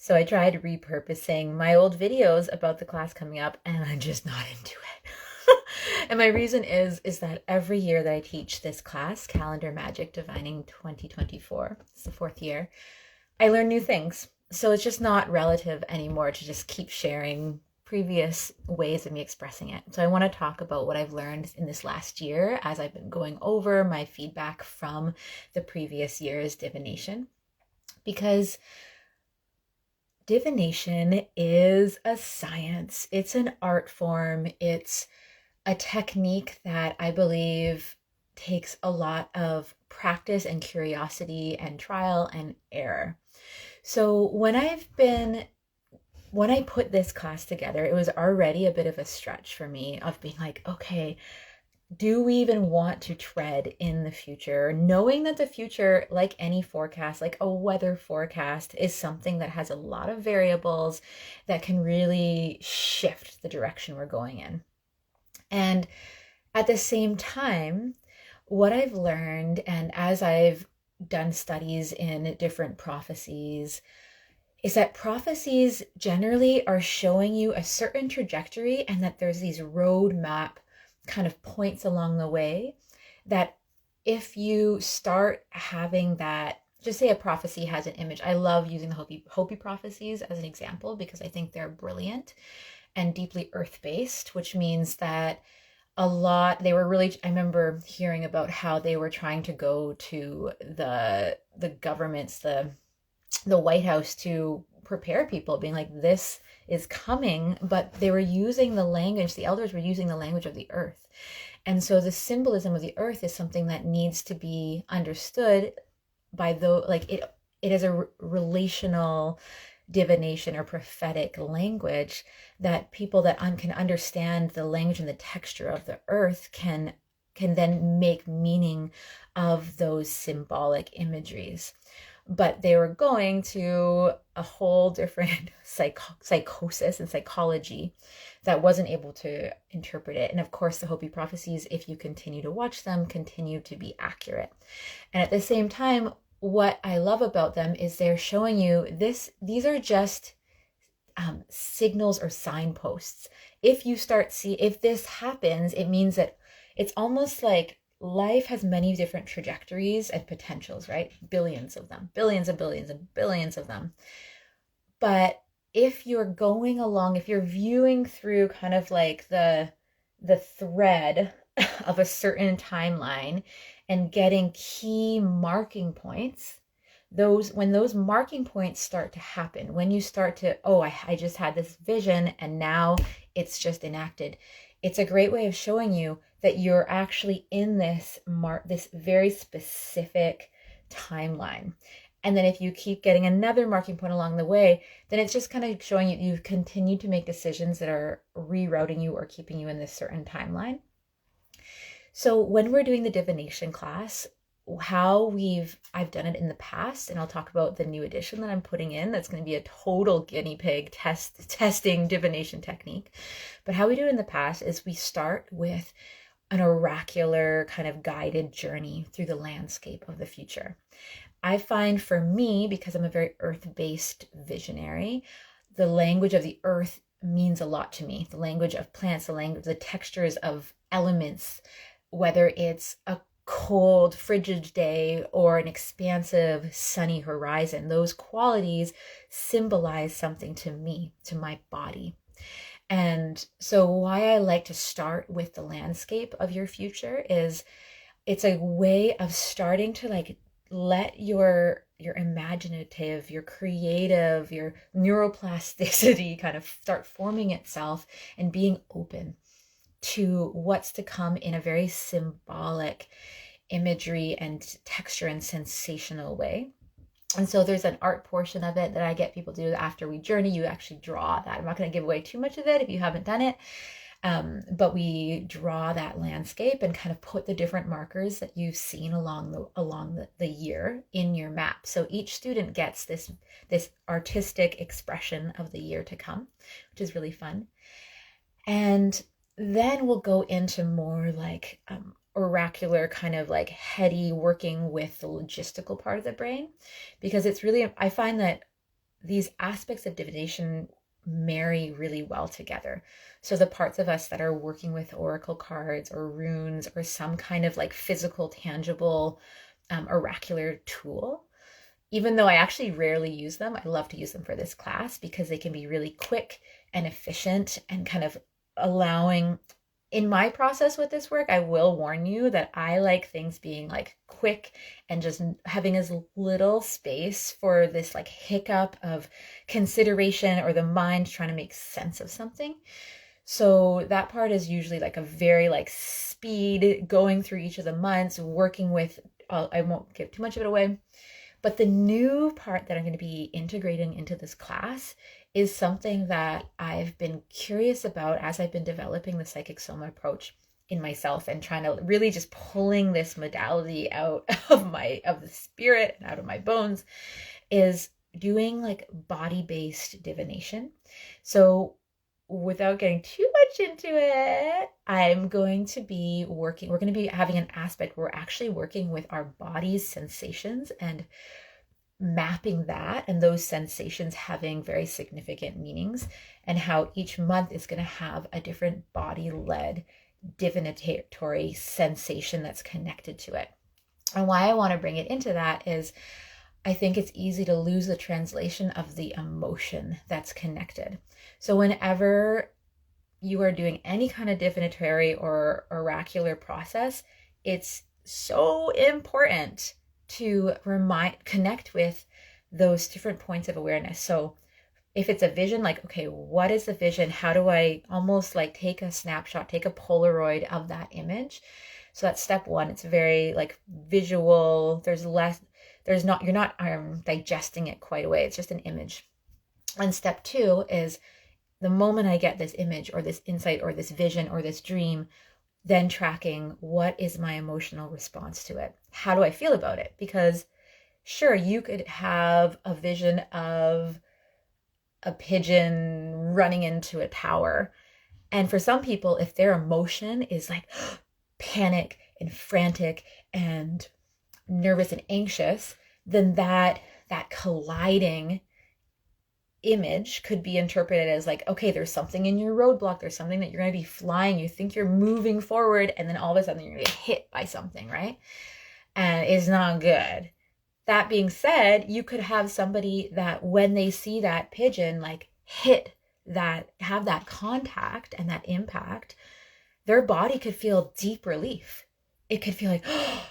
So I tried repurposing my old videos about the class coming up, and I'm just not into it. And my reason is that every year that I teach this class, Calendar Magic Divining 2024, it's the fourth year, I learn new things. So it's just not relative anymore to just keep sharing previous ways of me expressing it. So I want to talk about what I've learned in this last year as I've been going over my feedback from the previous year's divination. Because divination is a science, it's an art form, it's a technique that I believe takes a lot of practice and curiosity and trial and error. So when I put this class together, it was already a bit of a stretch for me of being like, okay, do we even want to tread in the future? Knowing that the future, like any forecast, like a weather forecast, is something that has a lot of variables that can really shift the direction we're going in. And at the same time, what I've learned, and as I've done studies in different prophecies, is that prophecies generally are showing you a certain trajectory and that there's these roadmap kind of points along the way that if you start having that, just say a prophecy has an image. I love using the Hopi prophecies as an example because I think they're brilliant and deeply earth-based, which means that they were really, I remember hearing about how they were trying to go to the governments, the White House, to prepare people, being like, this is coming, but they were using the language, the elders were using the language of the earth. And so the symbolism of the earth is something that needs to be understood by it is a relational divination or prophetic language that people that can understand the language and the texture of the earth can then make meaning of those symbolic imageries. But they were going to a whole different psychosis and psychology that wasn't able to interpret it. And of course, the Hopi prophecies, if you continue to watch them, continue to be accurate. And at the same time, what I love about them is they're showing you these are just signals or signposts. If this happens, it means that it's almost like life has many different trajectories and potentials, right? Billions of them, billions and billions and billions of them. But if you're going along, if you're viewing through kind of like the thread of a certain timeline and getting key marking points, when those marking points start to happen, when you start to, I just had this vision and now it's just enacted, it's a great way of showing you that you're actually in this very specific timeline. And then if you keep getting another marking point along the way, then it's just kind of showing you've continued to make decisions that are rerouting you or keeping you in this certain timeline. So when we're doing the divination class, I've done it in the past, and I'll talk about the new edition that I'm putting in. That's going to be a total guinea pig testing divination technique. But how we do it in the past is we start with an oracular kind of guided journey through the landscape of the future. I find for me, because I'm a very earth-based visionary, the language of the earth means a lot to me. The language of plants, the textures of elements, whether it's a cold, frigid day or an expansive, sunny horizon, those qualities symbolize something to me, to my body. And so why I like to start with the landscape of your future is it's a way of starting to let your imaginative, your creative, your neuroplasticity kind of start forming itself and being open to what's to come in a very symbolic imagery and texture and sensational way. And so there's an art portion of it that I get people to do after we journey. You actually draw that. I'm not going to give away too much of it if you haven't done it. But we draw that landscape and kind of put the different markers that you've seen along the year in your map. So each student gets this artistic expression of the year to come, which is really fun. And then we'll go into more like oracular kind of like heady working with the logistical part of the brain, because it's really, I find that these aspects of divination marry really well together. So the parts of us that are working with oracle cards or runes or some kind of like physical, tangible, oracular tool, even though I actually rarely use them, I love to use them for this class because they can be really quick and efficient and kind of allowing. In my process with this work, I will warn you that I like things being like quick and just having as little space for this like hiccup of consideration or the mind trying to make sense of something. So that part is usually like a very like speed going through each of the months, working with, I won't give too much of it away. But the new part that I'm going to be integrating into this class is something that I've been curious about as I've been developing the psychic soma approach in myself and trying to really just pulling this modality out of the spirit and out of my bones, is doing like body-based divination. So without getting too much into it, we're going to be having an aspect where we're actually working with our body's sensations and mapping that, and those sensations having very significant meanings, and how each month is going to have a different body-led divinatory sensation that's connected to it. And why I want to bring it into that is I think it's easy to lose the translation of the emotion that's connected. So whenever you are doing any kind of divinatory or oracular process, it's so important to connect with those different points of awareness. So if it's a vision, like, okay, what is the vision? How do I almost like take a snapshot, take a Polaroid of that image? So that's step one. It's very like visual. You're not digesting it quite away. It's just an image. And step two is the moment I get this image or this insight or this vision or this dream, then tracking what is my emotional response to it? How do I feel about it? Because sure, you could have a vision of a pigeon running into a tower. And for some people, if their emotion is like panic and frantic and nervous and anxious, then that colliding image could be interpreted as like, okay, there's something in your roadblock, there's something that you're going to be flying, you think you're moving forward, and then all of a sudden you're going to get hit by something, right? And it's not good. That being said, you could have somebody that when they see that pigeon like have that contact and that impact, their body could feel deep relief. It could feel like, oh,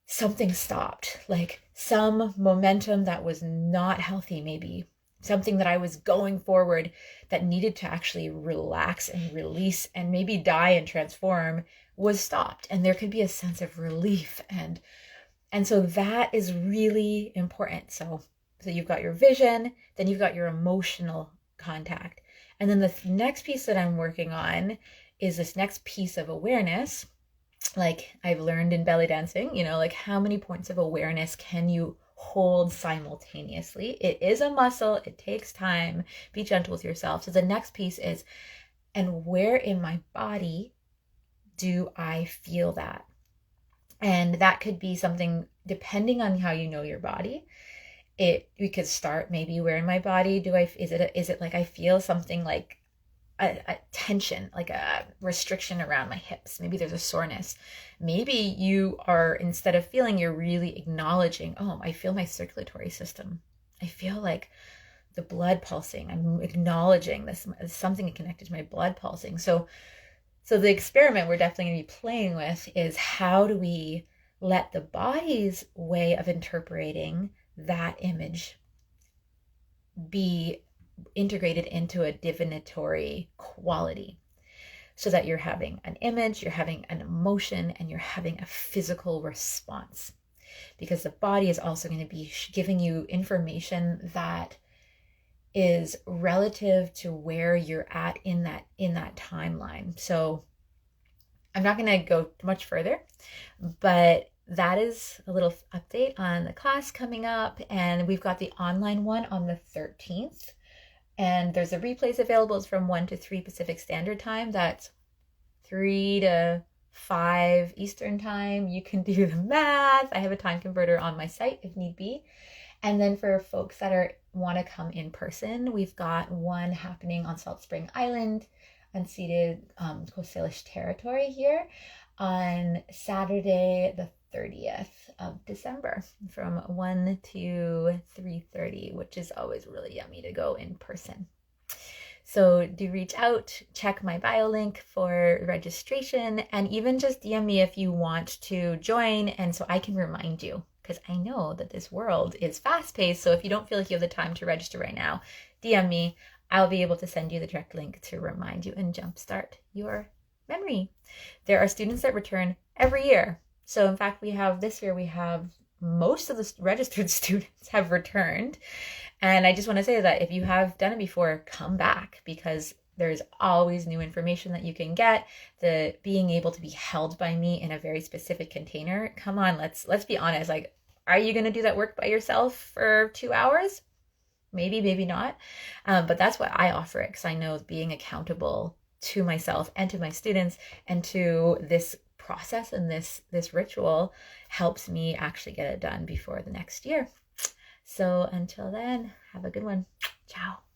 something stopped, like some momentum that was not healthy, maybe something that I was going forward that needed to actually relax and release and maybe die and transform was stopped. And there could be a sense of relief. And so that is really important. So you've got your vision, then you've got your emotional contact. And then the next piece that I'm working on is this next piece of awareness. Like I've learned in belly dancing, like how many points of awareness can you hold simultaneously? It is a muscle. It takes time. Be gentle with yourself. So the next piece is, and where in my body do I feel that? And that could be something depending on how you know your body. We could start maybe where in my body is it like I feel something like a tension, like a restriction around my hips. Maybe there's a soreness. Maybe you are, instead of feeling, you're really acknowledging, oh, I feel my circulatory system. I feel like the blood pulsing. I'm acknowledging this as something connected to my blood pulsing. So the experiment we're definitely going to be playing with is how do we let the body's way of interpreting that image be integrated into a divinatory quality, so that you're having an image, you're having an emotion, and you're having a physical response. Because the body is also going to be giving you information that is relative to where you're at in that timeline. So I'm not going to go much further, but that is a little update on the class coming up. And we've got the online one on the 13th. And there's a replays available. It's from 1 to 3 Pacific Standard Time. That's 3 to 5 Eastern Time. You can do the math. I have a time converter on my site if need be. And then for folks that are want to come in person, we've got one happening on Salt Spring Island, unceded Coast Salish territory here, on Saturday the 30th of December from 1 to 3:30, which is always really yummy to go in person. So do reach out, check my bio link for registration, and even just DM me if you want to join, and so I can remind you, because I know that this world is fast-paced. So if you don't feel like you have the time to register right now, DM me. I'll be able to send you the direct link to remind you and jumpstart your memory. There are students that return every year. So in fact, this year we have most of the registered students have returned. And I just want to say that if you have done it before, come back, because there's always new information that you can get. The being able to be held by me in a very specific container. Come on, let's be honest. Like, are you going to do that work by yourself for 2 hours? Maybe, maybe not. But that's what I offer it, because I know being accountable to myself and to my students and to this process and this ritual helps me actually get it done before the next year. So until then, have a good one. Ciao.